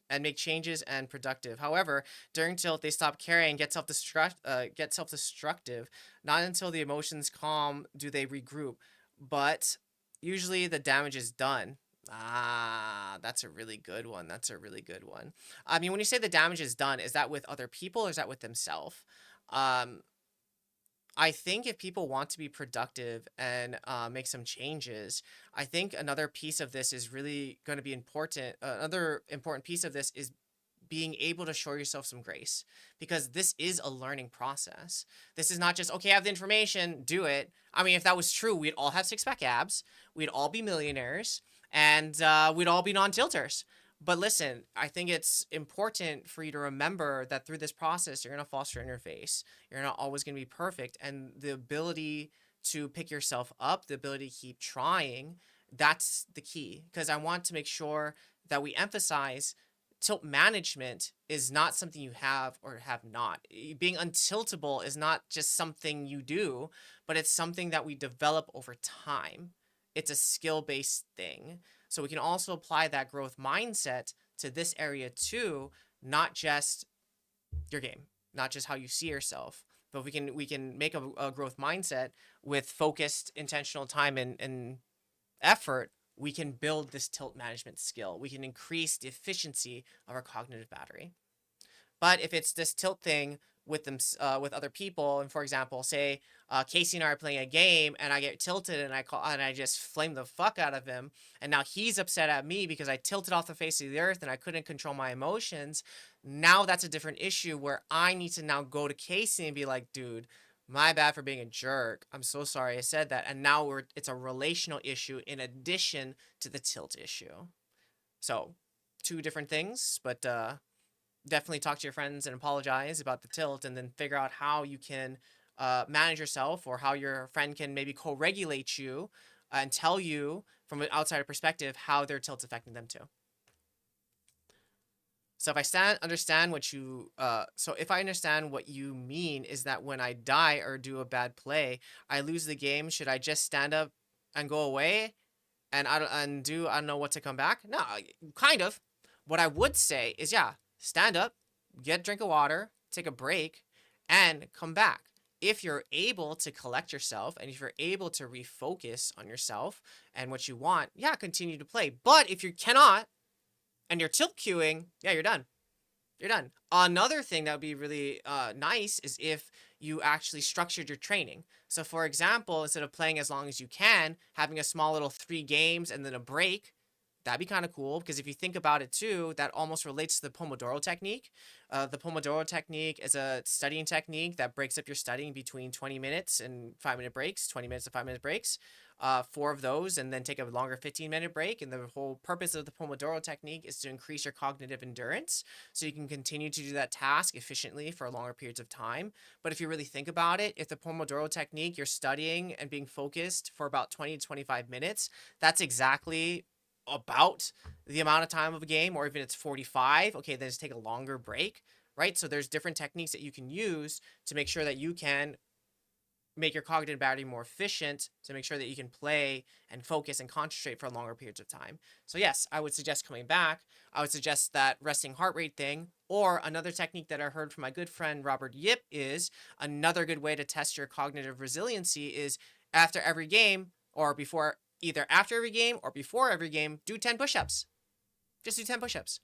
[SPEAKER 1] and make changes and productive. However, during tilt, they stop caring and get self-destructive. Not until the emotions calm do they regroup, but usually the damage is done. Ah, that's a really good one. That's a really good one. I mean, when you say the damage is done, is that with other people or is that with themselves? Um, I think if people want to be productive and make some changes, I think another piece of this is really going to be important. Another important piece of this is being able to show yourself some grace, because this is a learning process. This is not just, okay, I have the information, do it. I mean, if that was true, we'd all have six-pack abs, we'd all be millionaires, and we'd all be non-tilters. But listen, I think it's important for you to remember that through this process, you're going to fall straight in your face. You're not always going to be perfect. And the ability to pick yourself up, the ability to keep trying, that's the key. Because I want to make sure that we emphasize tilt management is not something you have or have not. Being untiltable is not just something you do, but it's something that we develop over time. It's a skill-based thing. So we can also apply that growth mindset to this area too, not just your game, not just how you see yourself, but we can make a growth mindset with focused, intentional time and effort. We can build this tilt management skill. We can increase the efficiency of our cognitive battery. But if it's this tilt thing with them, with other people, and for example, say Casey and I are playing a game, and I get tilted, and I just flame the fuck out of him, and now he's upset at me because I tilted off the face of the earth and I couldn't control my emotions. Now that's a different issue where I need to now go to Casey and be like, dude, my bad for being a jerk. I'm so sorry I said that. And now it's a relational issue in addition to the tilt issue. So, two different things, but definitely talk to your friends and apologize about the tilt, and then figure out how you can manage yourself, or how your friend can maybe co-regulate you and tell you from an outsider perspective how their tilt's affecting them too. So if I understand what you if I understand what you mean is that when I die or do a bad play, I lose the game, should I just stand up and go away and I don't know what to come back? No, kind of. What I would say is, yeah, stand up, get a drink of water, take a break, and come back. If you're able to collect yourself and if you're able to refocus on yourself and what you want, yeah, continue to play. But if you cannot and you're tilt queuing, yeah, you're done. You're done. Another thing that would be really nice is if you actually structured your training. So for example, instead of playing as long as you can, having a small little 3 games and then a break, that'd be kind of cool, because if you think about it too, that almost relates to the Pomodoro technique. The Pomodoro technique is a studying technique that breaks up your studying between 20 minutes and 5-minute breaks, 20 minutes to 5-minute breaks, 4 of those, and then take a longer 15-minute break. And the whole purpose of the Pomodoro technique is to increase your cognitive endurance so you can continue to do that task efficiently for longer periods of time. But if you really think about it, if the Pomodoro technique, you're studying and being focused for about 20 to 25 minutes, that's exactly about the amount of time of a game. Or even it's 45, okay, then just take a longer break, right? So there's different techniques that you can use to make sure that you can make your cognitive battery more efficient, to make sure that you can play and focus and concentrate for longer periods of time. So yes, I would suggest coming back. I would suggest that resting heart rate thing, or another technique that I heard from my good friend Robert Yip is another good way to test your cognitive resiliency is after every game, or before, either after every game or before every game, do 10 push-ups. Just do 10 push-ups.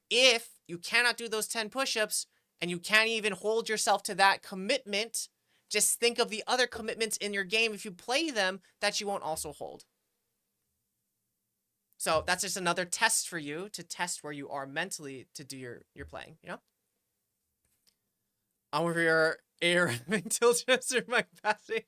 [SPEAKER 1] If you cannot do those 10 push-ups and you can't even hold yourself to that commitment, just think of the other commitments in your game, if you play them, that you won't also hold. So that's just another test for you to test where you are mentally to do your playing, you know? I'm over your air having tilt through my capacity.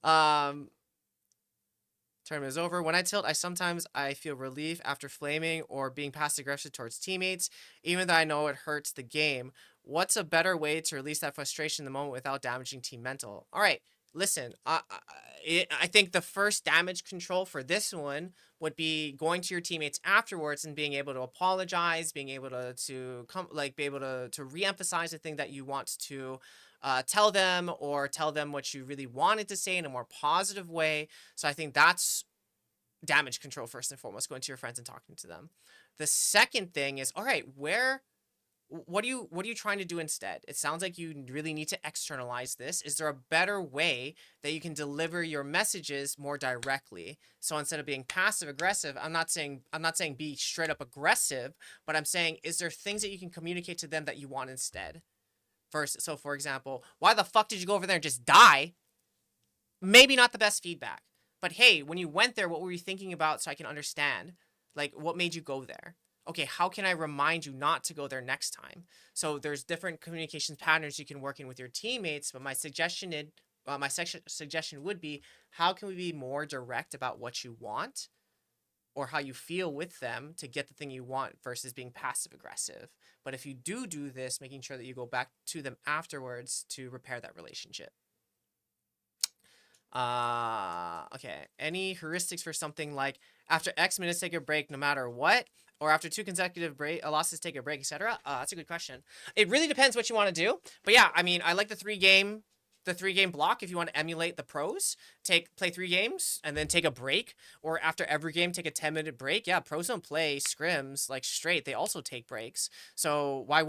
[SPEAKER 1] Tournament is over. When I tilt, I feel relief after flaming or being passive aggressive towards teammates, even though I know it hurts the game. What's a better way to release that frustration in the moment without damaging team mental? All right, listen. I think the first damage control for this one would be going to your teammates afterwards and being able to apologize, being able to come, like, be able to reemphasize the thing that you want to tell them, or tell them what you really wanted to say in a more positive way. So I think that's damage control first and foremost, going to your friends and talking to them. The second thing is, all right, what are you trying to do instead? It sounds like you really need to externalize this. Is there a better way that you can deliver your messages more directly? So instead of being passive aggressive, I'm not saying be straight up aggressive, but I'm saying, is there things that you can communicate to them that you want instead? First, so for example, why the fuck did you go over there and just die? Maybe not the best feedback. But hey, when you went there, what were you thinking about so I can understand? Like, what made you go there? Okay, how can I remind you not to go there next time? So there's different communications patterns you can work in with your teammates, but my suggestion would be, how can we be more direct about what you want or how you feel with them to get the thing you want versus being passive aggressive? But if you do this, making sure that you go back to them afterwards to repair that relationship. Okay. Any heuristics for something like after X minutes take a break no matter what, or after 2 consecutive losses take a break, etc.? That's a good question. It really depends what you want to do. But yeah, I mean, I like the three game block. If you want to emulate the pros, play 3 games and then take a break, or after every game take a 10-minute break. Yeah, pros don't play scrims like straight. They also take breaks. So why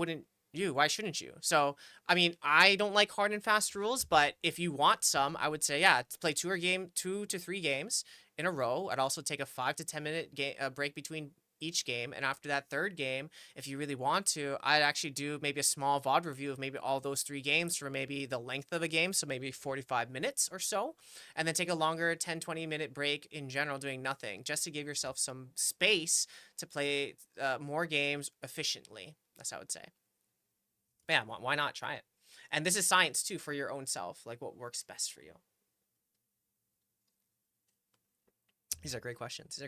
[SPEAKER 1] shouldn't you? So I mean, I don't like hard and fast rules, but if you want some, I would say, yeah, play 2 to 3 games in a row. I'd also take a 5 to 10-minute break between each game, and after that third game, if you really want to, I'd actually do maybe a small VOD review of maybe all those 3 games for maybe the length of a game, so maybe 45 minutes or so, and then take a longer 10-20 minute break in general doing nothing, just to give yourself some space to play more games efficiently. That's how I would say. Yeah, why not try it? And this is science too for your own self, like what works best for you. These are great questions.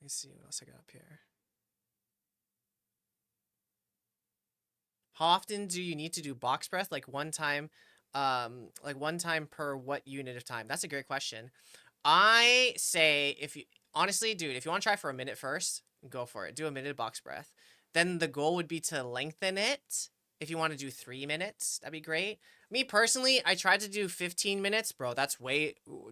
[SPEAKER 1] Let me see what else I got up here. How often do you need to do box breath? Like one time per what unit of time? That's a great question. I say, if you honestly, dude, if you want to try for a minute first, go for it. Do a minute box breath. Then the goal would be to lengthen it. If you want to do 3 minutes, that'd be great. Me personally, I tried to do 15 minutes, bro. That's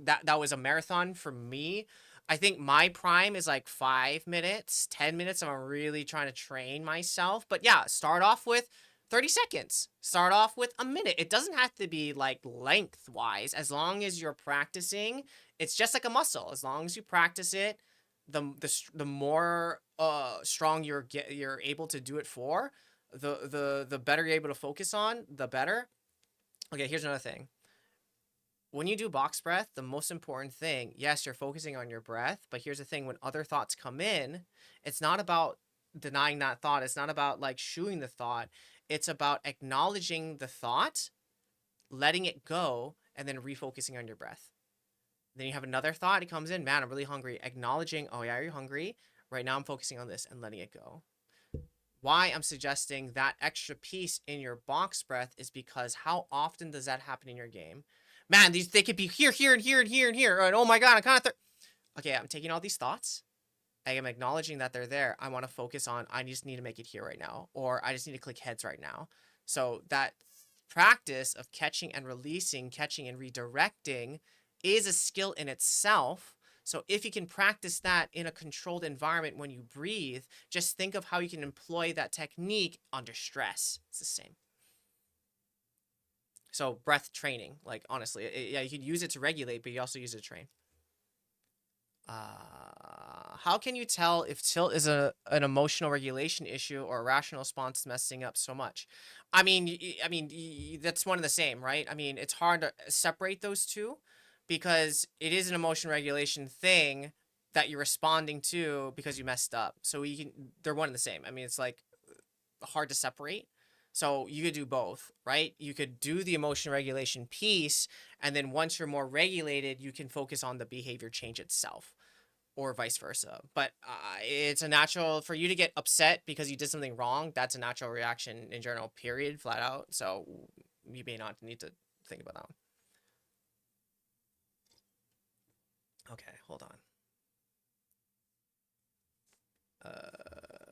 [SPEAKER 1] that was a marathon for me. I think my prime is like 5 minutes, 10 minutes. I'm really trying to train myself. But yeah, start off with 30 seconds. Start off with a minute. It doesn't have to be like lengthwise, as long as you're practicing. It's just like a muscle. As long as you practice it, the more strong you're able to do it for, the better you're able to focus on, the better. Okay, here's another thing. When you do box breath, the most important thing, yes, you're focusing on your breath, but here's the thing: when other thoughts come in, it's not about denying that thought. It's not about like shooing the thought. It's about acknowledging the thought, letting it go, and then refocusing on your breath. Then you have another thought. It comes in, man, I'm really hungry. Acknowledging, oh yeah, you're hungry. Right now I'm focusing on this and letting it go. Why I'm suggesting that extra piece in your box breath is because how often does that happen in your game? Man, they could be here, and here, and here, and here. And oh my God, I'm kind of okay, I'm taking all these thoughts. I am acknowledging that they're there. I want to focus on, I just need to make it here right now. Or I just need to click heads right now. So that practice of catching and releasing, catching and redirecting is a skill in itself. So if you can practice that in a controlled environment when you breathe, just think of how you can employ that technique under stress. It's the same. So breath training, like honestly, yeah, you can use it to regulate, but you also use it to train. How can you tell if tilt is an emotional regulation issue or a rational response messing up so much? I mean, that's one and the same, right? I mean, it's hard to separate those two because it is an emotion regulation thing that you're responding to because you messed up. So they're one and the same. I mean, it's like hard to separate. So you could do both, right? You could do the emotion regulation piece, and then once you're more regulated, you can focus on the behavior change itself, or vice versa. But it's a natural for you to get upset because you did something wrong. That's a natural reaction in general, period, flat out. So you may not need to think about that one. Okay, hold on.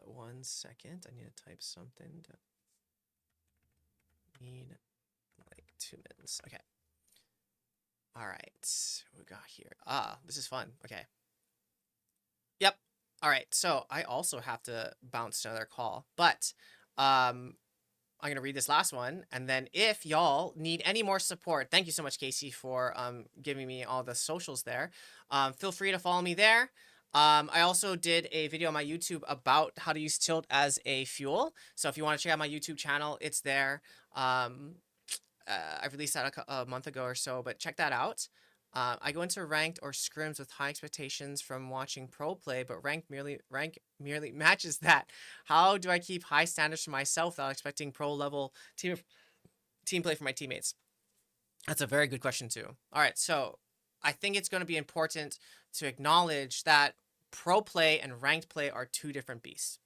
[SPEAKER 1] 1 second. I need to type something. Need like 2 minutes. Okay. All right. What we got here? This is fun. Okay. Yep. All right. So I also have to bounce to another call, but I'm gonna read this last one, and then if y'all need any more support, thank you so much, Casey, for giving me all the socials there. Feel free to follow me there. I also did a video on my YouTube about how to use tilt as a fuel. So if you want to check out my YouTube channel, it's there. I released that a month ago or so, but check that out. I go into ranked or scrims with high expectations from watching pro play, but rank merely matches that. How do I keep high standards for myself without expecting pro level team play for my teammates? That's a very good question too. All right, so I think it's going to be important to acknowledge that pro play and ranked play are two different beasts.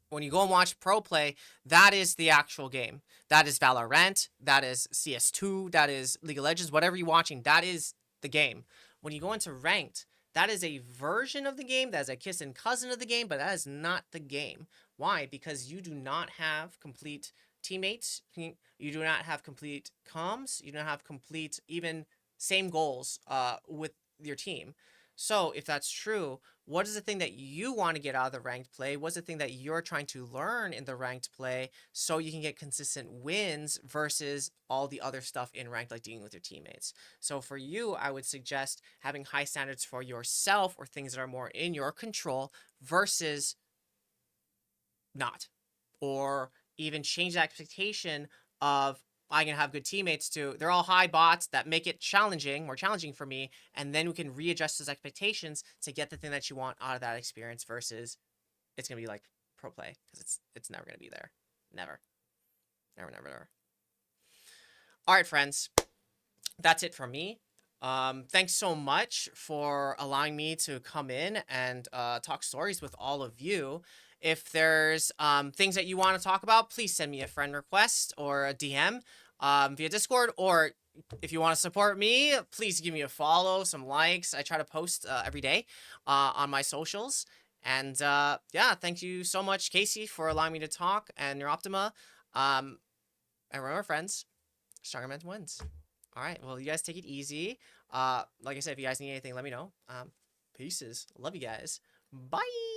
[SPEAKER 1] When you go and watch pro play, that is the actual game. That is Valorant, that is CS2, that is League of Legends, whatever you're watching, that is the game. When you go into ranked, that is a version of the game, that is a kiss and cousin of the game, but that is not the game. Why? Because you do not have complete teammates, you do not have complete comms, you don't have complete even same goals with your team. So if that's true, what is the thing that you want to get out of the ranked play? What's the thing that you're trying to learn in the ranked play so you can get consistent wins versus all the other stuff in ranked, like dealing with your teammates? So for you, I would suggest having high standards for yourself or things that are more in your control versus not. Or even change the expectation of I'm gonna have good teammates too. They're all high bots that make it challenging, more challenging for me, and then we can readjust those expectations to get the thing that you want out of that experience versus it's gonna be like pro play because it's never gonna be there. Never. Never, never, never. All right, friends. That's it from me. Thanks so much for allowing me to come in and talk stories with all of you. If there's things that you want to talk about, please send me a friend request or a DM via Discord. Or if you want to support me, please give me a follow, some likes. I try to post every day on my socials. And yeah, thank you so much, Casey, for allowing me to talk, and Neuroptima. And remember, friends, stronger men wins. All right. Well, you guys take it easy. Like I said, if you guys need anything, let me know. Pieces. Love you guys. Bye.